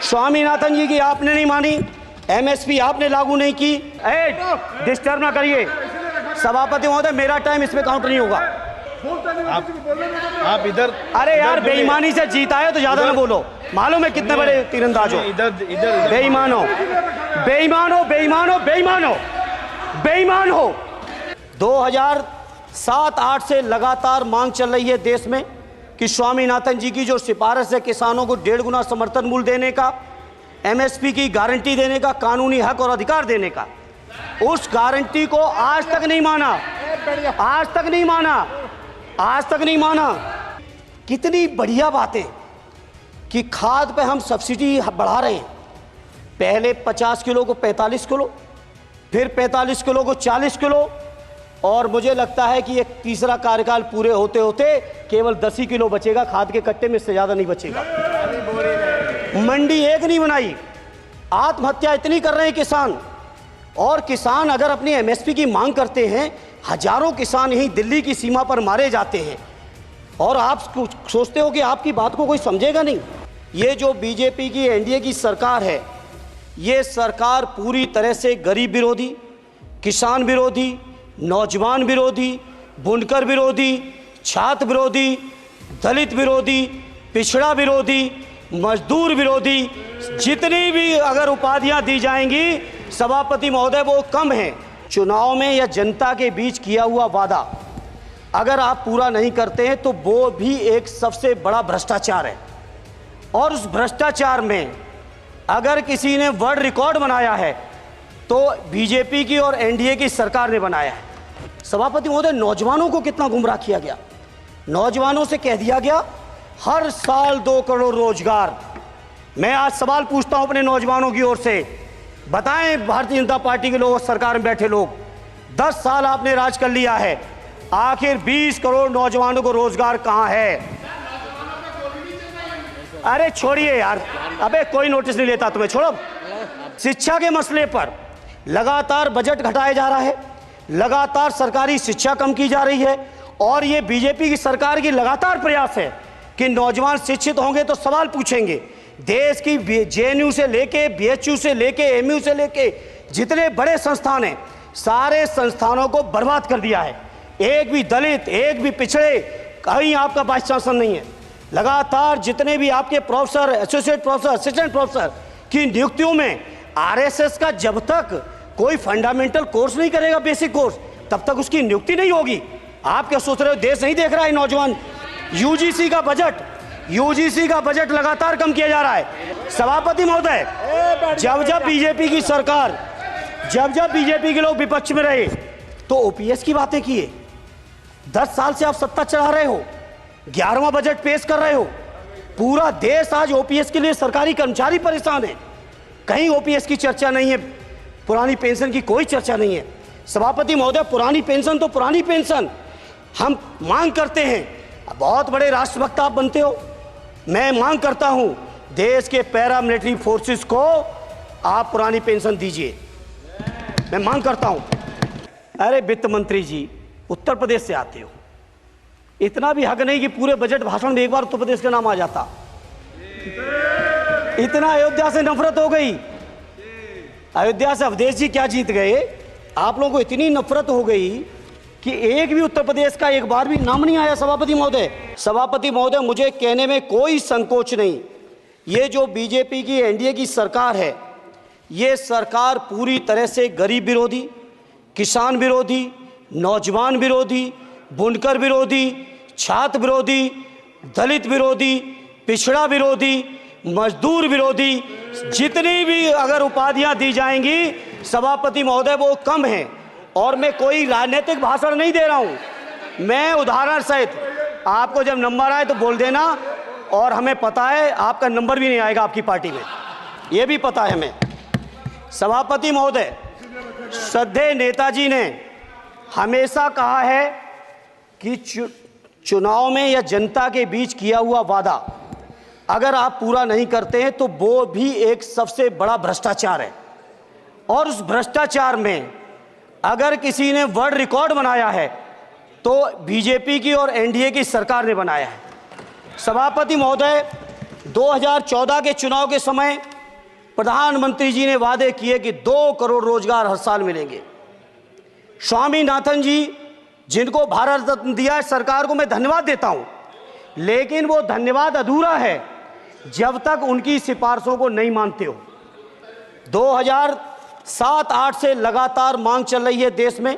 स्वामीनाथन जी की आपने नहीं मानी, एमएसपी आपने लागू नहीं की। डिस्टर्ब ना करिए सभापति महोदय, मेरा टाइम इसमें काउंट नहीं होगा। आप इधर, अरे यार बेईमानी से जीत आए तो ज्यादा ना बोलो, मालूम है कितने बड़े तीरंदाज हो। इधर बेईमान हो, बेईमान हो, बेईमान हो, बेईमान हो, बेईमान हो। 2007-8 से लगातार मांग चल रही है देश में कि स्वामीनाथन जी की जो सिफारिश है किसानों को 1.5 गुना समर्थन मूल्य देने का, एमएसपी की गारंटी देने का, कानूनी हक और अधिकार देने का, उस गारंटी को आज तक नहीं माना, आज तक नहीं माना, आज तक नहीं माना। कितनी बढ़िया बातें कि खाद पे हम सब्सिडी बढ़ा रहे हैं, पहले 50 किलो को 45 किलो, फिर 45 किलो को 40 किलो, और मुझे लगता है कि एक तीसरा कार्यकाल पूरे होते होते केवल 10 ही किलो बचेगा खाद के कट्टे में, इससे ज़्यादा नहीं बचेगा। मंडी एक नहीं बनाई, आत्महत्या इतनी कर रहे हैं किसान, और किसान अगर अपनी एमएसपी की मांग करते हैं, हजारों किसान यहीं दिल्ली की सीमा पर मारे जाते हैं, और आप सोचते हो कि आपकी बात को कोई समझेगा नहीं। ये जो बीजेपी की एनडीए की सरकार है, ये सरकार पूरी तरह से गरीब विरोधी, किसान विरोधी, नौजवान विरोधी, बुनकर विरोधी, छात्र विरोधी, दलित विरोधी, पिछड़ा विरोधी, मजदूर विरोधी, जितनी भी अगर उपाधियां दी जाएंगी सभापति महोदय वो कम है। चुनाव में या जनता के बीच किया हुआ वादा अगर आप पूरा नहीं करते हैं तो वो भी एक सबसे बड़ा भ्रष्टाचार है, और उस भ्रष्टाचार में अगर किसी ने वर्ल्ड रिकॉर्ड बनाया है तो बीजेपी की और एनडीए की सरकार ने बनाया है। सभापति महोदय, नौजवानों को कितना गुमराह किया गया, नौजवानों से कह दिया गया हर साल 2 करोड़ रोजगार। मैं आज सवाल पूछता हूं अपने नौजवानों की ओर से, बताएं भारतीय जनता पार्टी के लोग, सरकार में बैठे लोग, 10 साल आपने राज कर लिया है, आखिर 20 करोड़ नौजवानों को रोजगार कहां है? अरे छोड़िए यार, अबे कोई नोटिस नहीं लेता तुम्हें, छोड़ो। शिक्षा के मसले पर लगातार बजट घटाया जा रहा है, लगातार सरकारी शिक्षा कम की जा रही है, और ये बीजेपी की सरकार की लगातार प्रयास है कि नौजवान शिक्षित होंगे तो सवाल पूछेंगे। देश की जेएनयू से लेके, बीएचयू से लेके, एमयू से लेके जितने बड़े संस्थान हैं, सारे संस्थानों को बर्बाद कर दिया है। एक भी दलित, एक भी पिछड़े, कहीं आपका वाइस चांसलर नहीं है। लगातार जितने भी आपके professor, associate professor, assistant professor की नियुक्तियों में आरएसएस का जब तक कोई फंडामेंटल कोर्स नहीं करेगा, बेसिक कोर्स, तब तक उसकी नियुक्ति नहीं होगी। आप क्या सोच रहे हो, देश नहीं देख रहा है नौजवान? यूजीसी का बजट लगातार कम किया जा रहा है। सभापति महोदय, जब बीजेपी की सरकार, जब बीजेपी के लोग विपक्ष में रहे तो ओपीएस की बातें किए। 10 साल से आप सत्ता चला रहे हो, 11वां बजट पेश कर रहे हो, पूरा देश आज ओपीएस के लिए, सरकारी कर्मचारी परेशान है, कहीं ओपीएस की चर्चा नहीं है, पुरानी पेंशन की कोई चर्चा नहीं है। सभापति महोदय, पुरानी पेंशन तो पुरानी पेंशन हम मांग करते हैं, बहुत बड़े राष्ट्रभक्त आप बनते हो, मैं मांग करता हूं देश के पैरामिलिट्री फोर्सेस को आप पुरानी पेंशन दीजिए, मैं मांग करता हूं। अरे वित्त मंत्री जी, उत्तर प्रदेश से आते हो, इतना भी हक नहीं कि पूरे बजट भाषण में एक बार उत्तर प्रदेश का नाम आ जाता। इतना अयोध्या से नफरत हो गई, अयोध्या से अवधेश जी क्या जीत गए, आप लोगों को इतनी नफरत हो गई कि एक भी उत्तर प्रदेश का एक बार भी नाम नहीं आया। सभापति महोदय, मुझे कहने में कोई संकोच नहीं, ये जो बीजेपी की एनडीए की सरकार है, ये सरकार पूरी तरह से गरीब विरोधी, किसान विरोधी, नौजवान विरोधी, बुनकर विरोधी, छात्र विरोधी, दलित विरोधी, पिछड़ा विरोधी, मजदूर विरोधी, जितनी भी अगर उपाधियां दी जाएंगी सभापति महोदय वो कम है। और मैं कोई राजनीतिक भाषण नहीं दे रहा हूं, मैं उदाहरण सहित, आपको जब नंबर आए तो बोल देना, और हमें पता है आपका नंबर भी नहीं आएगा आपकी पार्टी में, ये भी पता है हमें। सभापति महोदय, श्रद्धेय नेताजी ने हमेशा कहा है कि चुनाव में या जनता के बीच किया हुआ वादा अगर आप पूरा नहीं करते हैं तो वो भी एक सबसे बड़ा भ्रष्टाचार है, और उस भ्रष्टाचार में अगर किसी ने वर्ल्ड रिकॉर्ड बनाया है तो बीजेपी की और एनडीए की सरकार ने बनाया है। सभापति महोदय, 2014 के चुनाव के समय प्रधानमंत्री जी ने वादे किए कि 2 करोड़ रोजगार हर साल मिलेंगे। स्वामीनाथन जी, जिनको भारत रत्न दिया है, सरकार को मैं धन्यवाद देता हूं, लेकिन वो धन्यवाद अधूरा है जब तक उनकी सिफारिशों को नहीं मानते हो। 2007-8 से लगातार मांग चल रही है देश में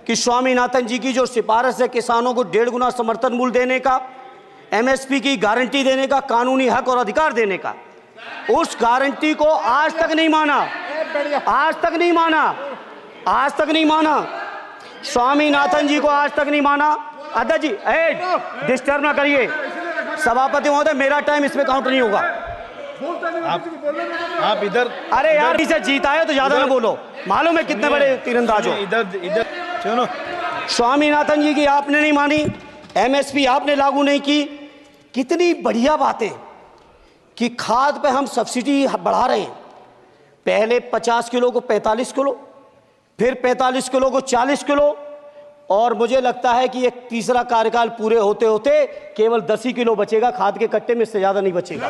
कि स्वामीनाथन जी की जो सिफारिश है, किसानों को 1.5 गुना समर्थन मूल्य देने का, एमएसपी की गारंटी देने का, कानूनी हक और अधिकार देने का, उस गारंटी को आज तक नहीं माना, आज तक नहीं माना, आज तक नहीं माना। स्वामीनाथन जी को आज तक नहीं माना। अध्यक्ष जी, डिस्टर्ब ना करिए। सभापति महोदय, मेरा टाइम इसमें काउंट नहीं होगा। आप इधर, अरे यार, इसे जीता है तो ज्यादा ना बोलो, मालूम है कितने बड़े तीरंदाज हो। इधर सुनो, स्वामीनाथन जी की आपने नहीं मानी, एमएसपी आपने लागू नहीं की। कितनी बढ़िया बातें कि खाद पे हम सब्सिडी बढ़ा रहे हैं, पहले 50 किलो को 45 किलो, फिर 45 किलो को 40 किलो, और मुझे लगता है कि एक तीसरा कार्यकाल पूरे होते होते केवल 10 ही किलो बचेगा खाद के कट्टे में, इससे ज्यादा नहीं बचेगा।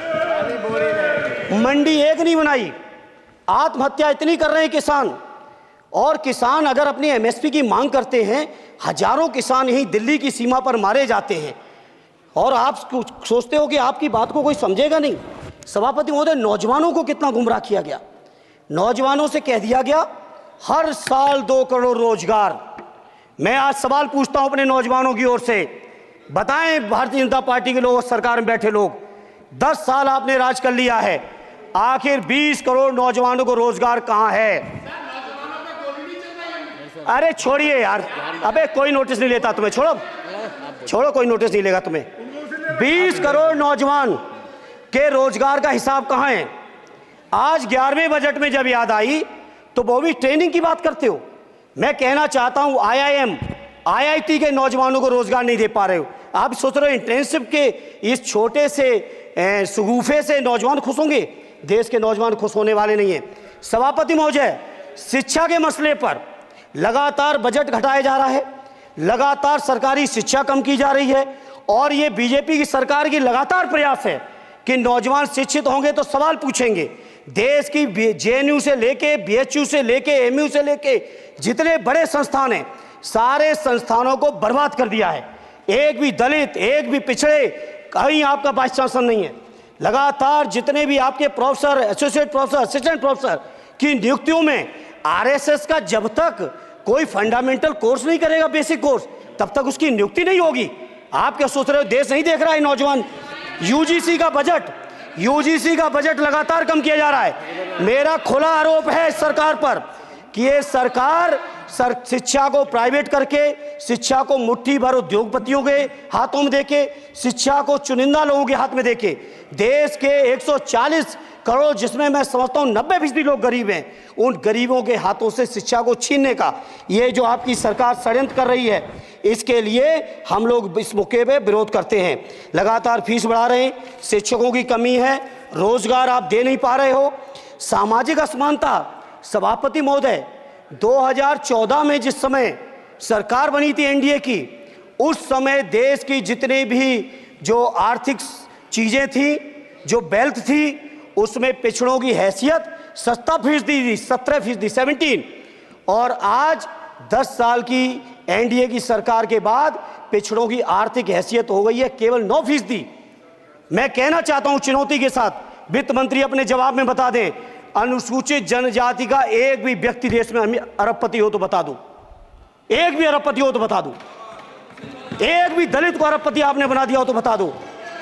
मंडी एक नहीं बनाई, आत्महत्या इतनी कर रहे हैं किसान, और किसान अगर अपनी एमएसपी की मांग करते हैं, हजारों किसान यहीं दिल्ली की सीमा पर मारे जाते हैं, और आप सोचते हो कि आपकी बात को कोई समझेगा नहीं। सभापति महोदय, नौजवानों को कितना गुमराह किया गया। नौजवानों से कह दिया गया हर साल 2 करोड़ रोजगार। मैं आज सवाल पूछता हूं अपने नौजवानों की ओर से, बताएं भारतीय जनता पार्टी के लोग, सरकार में बैठे लोग, 10 साल आपने राज कर लिया है, आखिर 20 करोड़ नौजवानों को रोजगार कहां है? अरे छोड़िए यार, अबे कोई नोटिस नहीं लेता तुम्हें, छोड़ो छोड़ो, कोई नोटिस नहीं लेगा तुम्हें। 20 करोड़ नौजवान के रोजगार का हिसाब कहां है? आज 11वें बजट में जब याद आई तो वो भी ट्रेनिंग की बात करते हो। मैं कहना चाहता हूं, IIM, IIT के नौजवानों को रोजगार नहीं दे पा रहे हो। आप सोच रहे हो इंटर्नशिप के इस छोटे से शगुफे से नौजवान खुश होंगे? देश के नौजवान खुश होने वाले नहीं है। सभापति महोदय, शिक्षा के मसले पर लगातार बजट घटाया जा रहा है, लगातार सरकारी शिक्षा कम की जा रही है, और ये बीजेपी की सरकार की लगातार प्रयास है कि नौजवान शिक्षित होंगे तो सवाल पूछेंगे। देश की JNU से लेके BHU से लेके MU से लेके जितने बड़े संस्थान हैं, सारे संस्थानों को बर्बाद कर दिया है। एक भी दलित, एक भी पिछड़े, कहीं आपका वाइस चांसलर नहीं है। लगातार जितने भी आपके professor, associate professor, assistant professor की नियुक्तियों में RSS का जब तक कोई फंडामेंटल कोर्स नहीं करेगा, बेसिक कोर्स, तब तक उसकी नियुक्ति नहीं होगी। आप क्या सोच रहे हो, देश नहीं देख रहा है नौजवान? UGC का बजट लगातार कम किया जा रहा है। मेरा खुला आरोप है इस सरकार पर कि ये सरकार शिक्षा को प्राइवेट करके, शिक्षा को मुट्ठी भर उद्योगपतियों के हाथों में देके, शिक्षा को चुनिंदा लोगों के हाथ में देके, देश के 140 करोड़, जिसमें मैं समझता हूं 90% लोग गरीब हैं, उन गरीबों के हाथों से शिक्षा को छीनने का ये जो आपकी सरकार षड्यंत्र कर रही है, इसके लिए हम लोग इस मौके पे विरोध करते हैं। लगातार फीस बढ़ा रहे हैं, शिक्षकों की कमी है, रोजगार आप दे नहीं पा रहे हो, सामाजिक असमानता। सभापति महोदय, 2014 में जिस समय सरकार बनी थी एनडीए की, उस समय देश की जितनी भी जो आर्थिक चीजें थी, जो वेल्थ थी, उसमें पिछड़ों की हैसियत 17% थी, 17%, 17। और आज 10 साल की एनडीए की सरकार के बाद पिछड़ों की आर्थिक हैसियत हो गई है केवल 9%। मैं कहना चाहता हूं चुनौती के साथ, वित्त मंत्री अपने जवाब में बता दें, अनुसूचित जनजाति का एक भी व्यक्ति देश में अरबपति हो तो बता दो, एक भी अरबपति हो तो बता दो, एक भी दलित को अरबपति आपने बना दिया हो तो बता दो,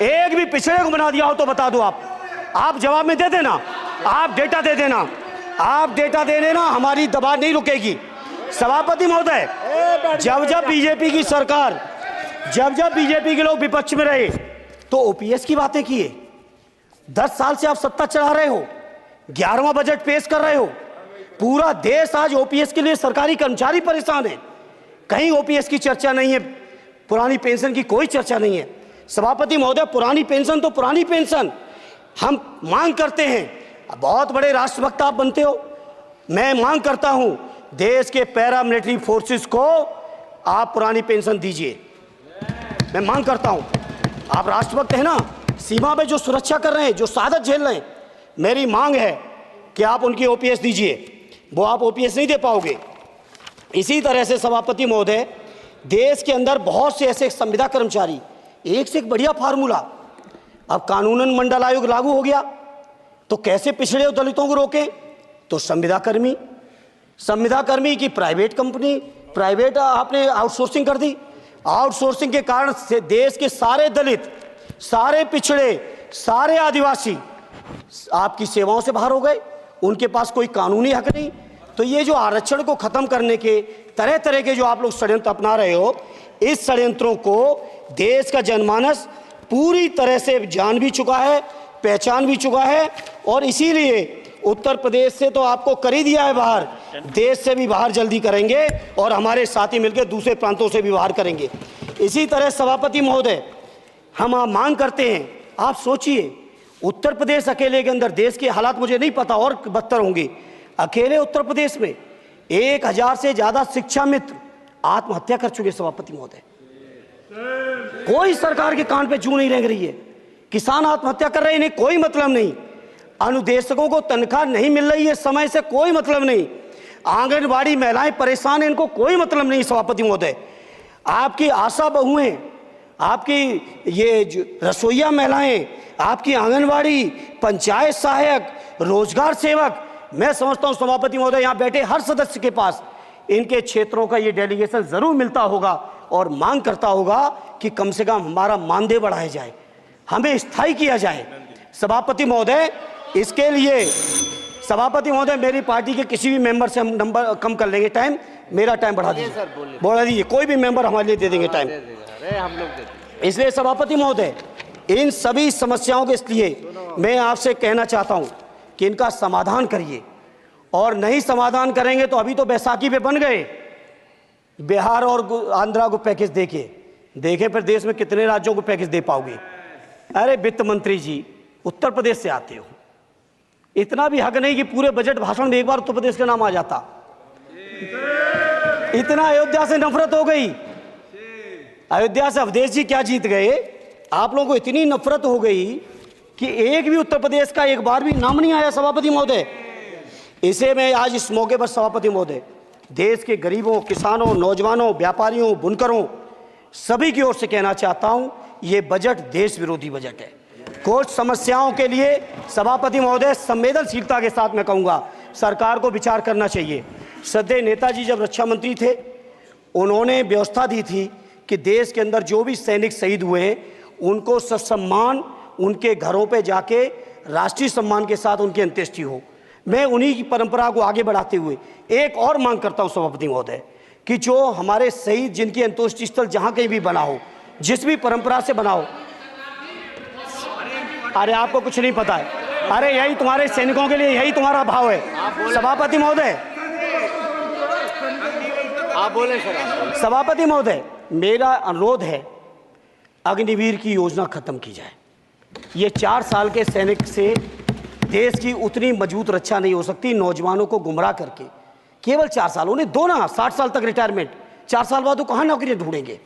एक भी पिछड़े को बना दिया हो तो बता दो। आप जवाब में दे देना, आप डेटा दे देना, आप डेटा दे देना, हमारी दबाव नहीं रुकेगी। सभापति महोदय, जब बीजेपी की सरकार, जब बीजेपी के लोग विपक्ष में रहे तो ओपीएस की बातें किए। 10 साल से आप सत्ता चला रहे हो, 11वां बजट पेश कर रहे हो, पूरा देश आज ओपीएस के लिए सरकारी कर्मचारी परेशान है, कहीं ओपीएस की चर्चा नहीं है, पुरानी पेंशन की कोई चर्चा नहीं है। सभापति महोदय, पुरानी पेंशन तो पुरानी पेंशन, हम मांग करते हैं, बहुत बड़े राष्ट्रभक्त आप बनते हो, मैं मांग करता हूं देश के पैरामिलिट्री फोर्सेस को आप पुरानी पेंशन दीजिए, मैं मांग करता हूं। आप राष्ट्रभक्त हैं ना, सीमा पे जो सुरक्षा कर रहे हैं, जो शहादत झेल रहे हैं, मेरी मांग है कि आप उनकी ओपीएस दीजिए। वो आप ओपीएस नहीं दे पाओगे। इसी तरह से सभापति महोदय, देश के अंदर बहुत से ऐसे संविदा कर्मचारी, एक से एक बढ़िया फार्मूला। अब कानूनन मंडल आयोग लागू हो गया तो कैसे पिछड़े और दलितों को रोकें? तो संविदा कर्मी की प्राइवेट कंपनी, प्राइवेट आपने आउटसोर्सिंग कर दी। आउटसोर्सिंग के कारण से देश के सारे दलित, सारे पिछड़े, सारे आदिवासी आपकी सेवाओं से बाहर हो गए। उनके पास कोई कानूनी हक नहीं। तो ये जो आरक्षण को खत्म करने के तरह तरह के जो आप लोग षड्यंत्र अपना रहे हो, इस षड्यंत्रों को देश का जनमानस पूरी तरह से जान भी चुका है, पहचान भी चुका है। और इसीलिए उत्तर प्रदेश से तो आपको कर ही दिया है बाहर, देश से भी बाहर जल्दी करेंगे और हमारे साथी मिलकर दूसरे प्रांतों से भी बाहर करेंगे। इसी तरह सभापति महोदय, हम मांग करते हैं, आप सोचिए, उत्तर प्रदेश अकेले के अंदर, देश के हालात मुझे नहीं पता और बदतर होंगे, अकेले उत्तर प्रदेश में 1000 से ज्यादा शिक्षा मित्र आत्महत्या कर चुके। सभापति महोदय, कोई सरकार के कान पे जू नहीं रेंग रही है। किसान आत्महत्या कर रहे हैं, इन्हें कोई मतलब नहीं। अनुदेशकों को तनख्वाह नहीं मिल रही है समय से, कोई मतलब नहीं। आंगनबाड़ी महिलाएं परेशान हैं, इनको कोई मतलब नहीं। सभापति महोदय, आपकी आशा बहुएं, आपकी ये रसोईया महिलाएं, आपकी आंगनबाड़ी, पंचायत सहायक, रोजगार सेवक, मैं समझता हूं सभापति महोदय, यहाँ बैठे हर सदस्य के पास इनके क्षेत्रों का ये डेलीगेशन जरूर मिलता होगा और मांग करता होगा कि कम से कम हमारा मानदेय बढ़ाया जाए, हमें स्थायी किया जाए। सभापति महोदय, इसके लिए सभापति महोदय, मेरी पार्टी के किसी भी मेंबर से हम नंबर कम कर लेंगे, टाइम, मेरा टाइम बढ़ा दीजिए, बढ़ा दीजिए, कोई भी मेंबर हमारे लिए दे देंगे टाइम, हम लोग। इसलिए सभापति महोदय, इन सभी समस्याओं के इसलिए मैं आपसे कहना चाहता हूं कि इनका समाधान करिए, और नहीं समाधान करेंगे तो अभी तो बैसाखी पे बन गए, बिहार और आंध्रा को पैकेज देखे फिर देश में कितने राज्यों को पैकेज दे पाओगे? अरे वित्त मंत्री जी, उत्तर प्रदेश से आते हो, इतना भी हक नहीं कि पूरे बजट भाषण में एक बार उत्तर प्रदेश का नाम आ जाता। इतना अयोध्या से नफरत हो गई, अयोध्या से अवधेश जी क्या जीत गए, आप लोगों को इतनी नफरत हो गई कि एक भी उत्तर प्रदेश का एक बार भी नाम नहीं आया। सभापति महोदय, इसे मैं आज इस मौके पर सभापति महोदय, देश के गरीबों, किसानों, नौजवानों, व्यापारियों, बुनकरों, सभी की ओर से कहना चाहता हूं, ये बजट देश विरोधी बजट है। कुछ समस्याओं के लिए सभापति महोदय, संवेदनशीलता के साथ मैं कहूंगा, सरकार को विचार करना चाहिए। श्रद्धेय नेताजी जब रक्षा मंत्री थे, उन्होंने व्यवस्था दी थी कि देश के अंदर जो भी सैनिक शहीद हुए हैं उनको ससम्मान उनके घरों पे जाके राष्ट्रीय सम्मान के साथ उनकी अंत्येष्टि हो। मैं उन्हीं की परंपरा को आगे बढ़ाते हुए एक और मांग करता हूं सभापति महोदय, कि जो हमारे शहीद, जिनकी अंत्येष्टि स्थल जहां कहीं भी बना हो, जिस भी परंपरा से बना हो, अरे आपको कुछ नहीं पता है, अरे यही तुम्हारे सैनिकों के लिए, यही तुम्हारा भाव है। सभापति महोदय, आप बोले सर। सभापति महोदय, मेरा अनुरोध है, अग्निवीर की योजना खत्म की जाए। ये 4 साल के सैनिक से देश की उतनी मजबूत रक्षा नहीं हो सकती। नौजवानों को गुमराह करके केवल 4 साल, उन्हें दो ना 60 साल तक रिटायरमेंट, 4 साल बाद वो कहाँ नौकरी ढूंढेंगे?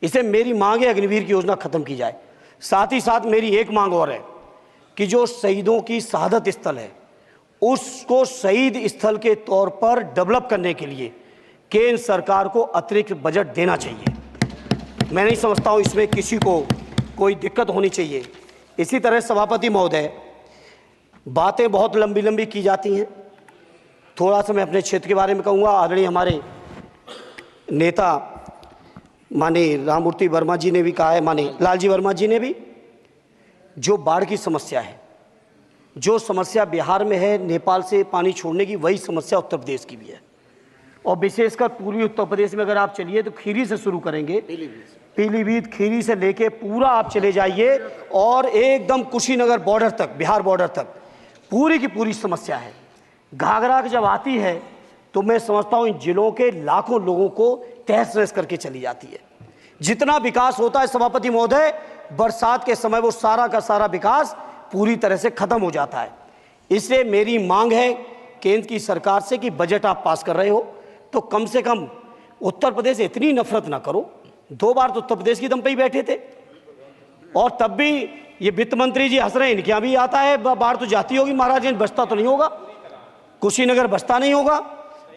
इसे मेरी मांग है, अग्निवीर की योजना खत्म की जाए। साथ ही साथ मेरी एक मांग और है कि जो शहीदों की शहादत स्थल है, उसको शहीद स्थल के तौर पर डेवलप करने के लिए केंद्र सरकार को अतिरिक्त बजट देना चाहिए। मैं नहीं समझता हूं इसमें किसी को कोई दिक्कत होनी चाहिए। इसी तरह सभापति महोदय, बातें बहुत लंबी लंबी की जाती हैं, थोड़ा सा मैं अपने क्षेत्र के बारे में कहूँगा। आदरणीय हमारे नेता माननीय राममूर्ति वर्मा जी ने भी कहा है, माननीय लालजी वर्मा जी ने भी, जो बाढ़ की समस्या है, जो समस्या बिहार में है नेपाल से पानी छोड़ने की, वही समस्या उत्तर प्रदेश की भी है। और विशेषकर पूर्वी उत्तर प्रदेश में अगर आप चलिए तो खीरी से शुरू करेंगे, पीलीभीत, खीरी से लेके पूरा आप चले जाइए और एकदम कुशीनगर बॉर्डर तक, बिहार बॉर्डर तक पूरी की पूरी समस्या है। घाघरा जब आती है तो मैं समझता हूँ इन जिलों के लाखों लोगों को तहस नहस करके चली जाती है। जितना विकास होता है सभापति महोदय, बरसात के समय वो सारा का सारा विकास पूरी तरह से खत्म हो जाता है। इसलिए मेरी मांग है केंद्र की सरकार से कि बजट आप पास कर रहे हो तो कम से कम उत्तर प्रदेश से इतनी नफरत ना करो। 2 बार तो उत्तर प्रदेश की दम पे ही बैठे थे और तब भी ये वित्त मंत्री जी हंस रहे हैं, इनके यहाँ भी आता है, बाढ़ तो जाती होगी महाराज, बसता तो नहीं होगा, कुशीनगर बसता नहीं होगा,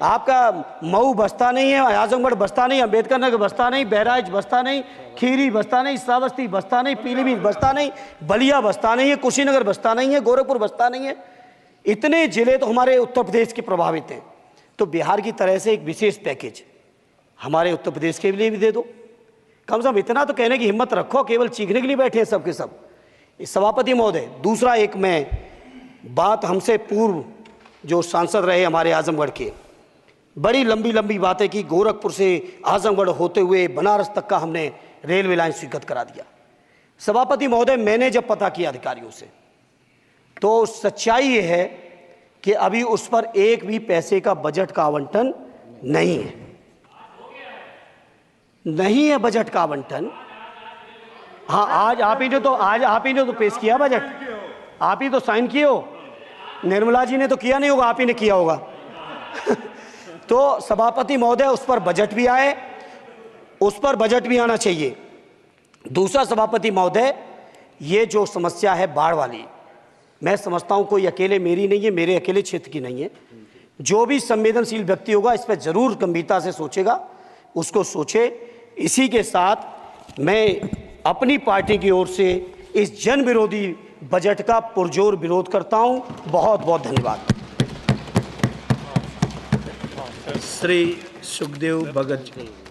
आपका मऊ बसता नहीं है, आजमगढ़ बसता नहीं, अम्बेडकर नगर बसता नहीं, बहराइच बसता नहीं, खीरी बसता नहीं, श्रावस्ती बसता नहीं, पीलीभीत बसता नहीं, बलिया बसता नहीं है, कुशीनगर बसता नहीं है, गोरखपुर बसता नहीं है। इतने जिले तो हमारे उत्तर प्रदेश के प्रभावित हैं। तो बिहार की तरह से एक विशेष पैकेज हमारे उत्तर प्रदेश के लिए भी दे दो। कम से कम इतना तो कहने की हिम्मत रखो, केवल चीखने के लिए बैठे हैं सब के सब। सभापति महोदय, दूसरा एक मैं बात, हमसे पूर्व जो सांसद रहे हमारे आजमगढ़ के, बड़ी लंबी लंबी बातें की, गोरखपुर से आजमगढ़ होते हुए बनारस तक का हमने रेलवे लाइन स्वीकृत करा दिया। सभापति महोदय, मैंने जब पता किया अधिकारियों से, तो सच्चाई ये है कि अभी उस पर एक भी पैसे का बजट का आवंटन नहीं है, नहीं है बजट का आवंटन। हाँ, आज आप ही ने तो पेश किया बजट, आप ही तो साइन किए हो, निर्मला जी ने तो किया नहीं होगा, आप ही ने किया होगा। तो सभापति महोदय, उस पर बजट भी आए, उस पर बजट भी आना चाहिए। दूसरा सभापति महोदय, ये जो समस्या है बाढ़ वाली, मैं समझता हूं कोई अकेले मेरी नहीं है, मेरे अकेले क्षेत्र की नहीं है। जो भी संवेदनशील व्यक्ति होगा इस पर जरूर गंभीरता से सोचेगा, उसको सोचे। इसी के साथ मैं अपनी पार्टी की ओर से इस जन विरोधी बजट का पुरजोर विरोध करता हूं। बहुत बहुत धन्यवाद। श्री सुखदेव भगत जी।